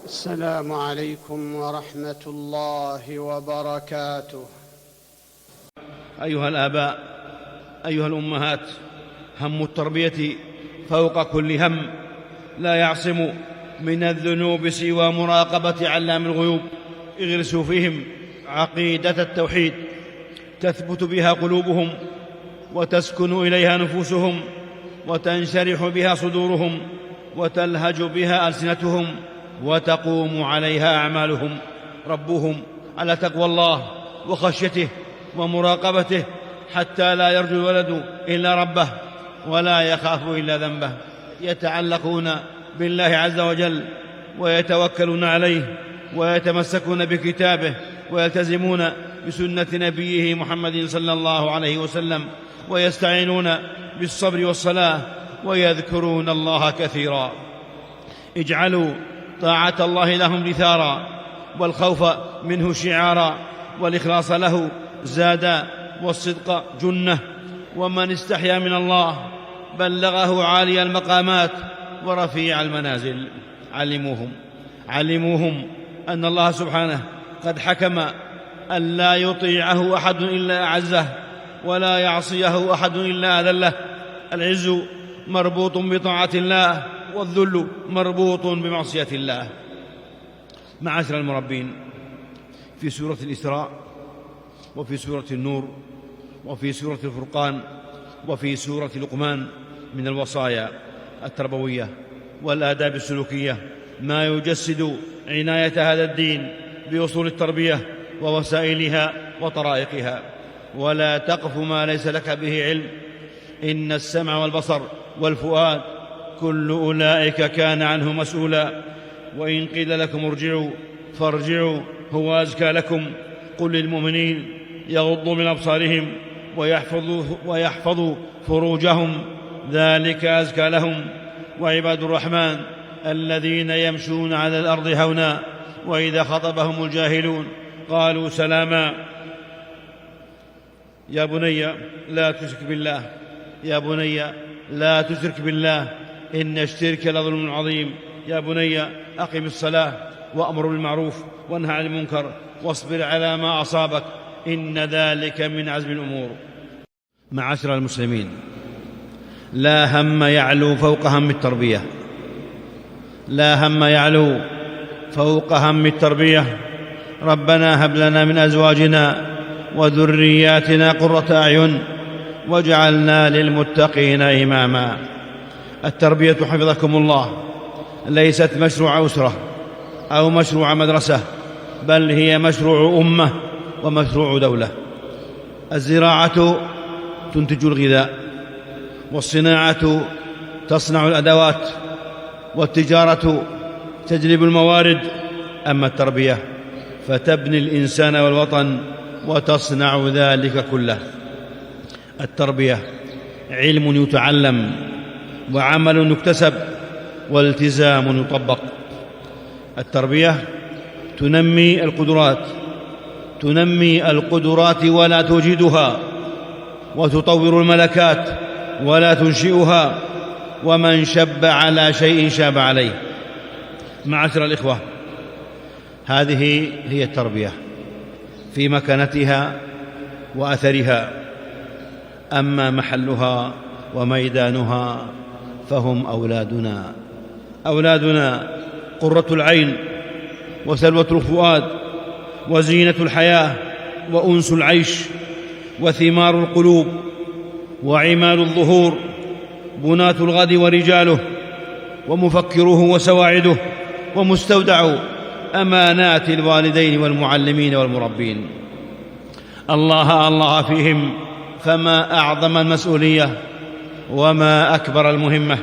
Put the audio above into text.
السلام عليكم ورحمة الله وبركاته. أيها الآباء، أيها الأمهات، هم التربية فوق كل هم، لا يعصم من الذنوب سوى مراقبة علام الغيوب. اغرسوا فيهم عقيدة التوحيد تثبت بها قلوبهم وتسكن إليها نفوسهم وتنشرح بها صدورهم وتلهج بها ألسنتهم وتقوم عليها أعمالهم. ربوهم على تقوى الله وخشيته ومراقبته حتى لا يرجو الولد إلا ربه ولا يخاف إلا ذنبه. يتعلقون بالله عز وجل ويتوكلون عليه ويتمسكون بكتابه ويلتزمون بسنة نبيه محمد صلى الله عليه وسلم ويستعينون بالصبر والصلاة ويذكرون الله كثيرا. اجعلوا طاعة الله لهم دثارا والخوف منه شعارا والإخلاص له زادا والصدق جنة. ومن استحيا من الله بلغه عالي المقامات ورفيع المنازل. علموهم أن الله سبحانه قد حكم أن لا يطيعه أحد إلا أعزه ولا يعصيه أحد إلا أذله. العز مربوط بطاعة الله والذل مربوط بمعصية الله. معاشر المربين، في سورة الإسراء وفي سورة النور وفي سورة الفرقان وفي سورة لقمان من الوصايا التربوية والآداب السلوكية ما يجسد عناية هذا الدين بأصول التربية ووسائلها وطرائقها. ولا تقف ما ليس لك به علم، إن السمع والبصر والفؤاد كل أولئك كان عنه مسؤولا. وإن قيل لكم ارجعوا فارجعوا هو أزكى لكم. قل للمؤمنين يغضوا من أبصارهم ويحفظوا فروجهم ذلك أزكى لهم. وعباد الرحمن الذين يمشون على الأرض هونا وإذا خطبهم الجاهلون قالوا سلاما. يا بني لا تشرك بالله، يا بني لا تشرك بالله إن الشرك لظلم عظيم. يا بني أقم الصلاة وأمر بالمعروف وانهى عن المنكر واصبر على ما أصابك إن ذلك من عزم الأمور. معاشر المسلمين، لا هم يعلو فوق هم التربية، لا هم يعلو فوق هم التربية. ربنا هب لنا من أزواجنا وذرياتنا قرة أعين واجعلنا للمتقين إماما. التربية حفظكم الله ليست مشروع أسرة أو مشروع مدرسة، بل هي مشروع أمة ومشروع دولة. الزراعة تنتج الغذاء، والصناعة تصنع الأدوات، والتجارة تجلب الموارد. أما التربية فتبني الإنسان والوطن وتصنع ذلك كله. التربية علم يتعلم وعمل يكتسب والتزام يطبق. التربية تنمي القدرات ولا توجدها، وتطور الملكات ولا تنشئها، ومن شب على شيء شاب عليه. معاشر الإخوة، هذه هي التربية في مكانتها وأثرها. أما محلها وميدانها فهم أولادنا قرة العين وسلوة الفؤاد وزينة الحياة وأنس العيش وثمار القلوب وعماد الظهور، بناة الغد ورجاله ومفكروه وسواعده ومستودع أمانات الوالدين والمعلمين والمربين. الله فيهم، فما أعظم المسؤولية وما أكبر المهمة.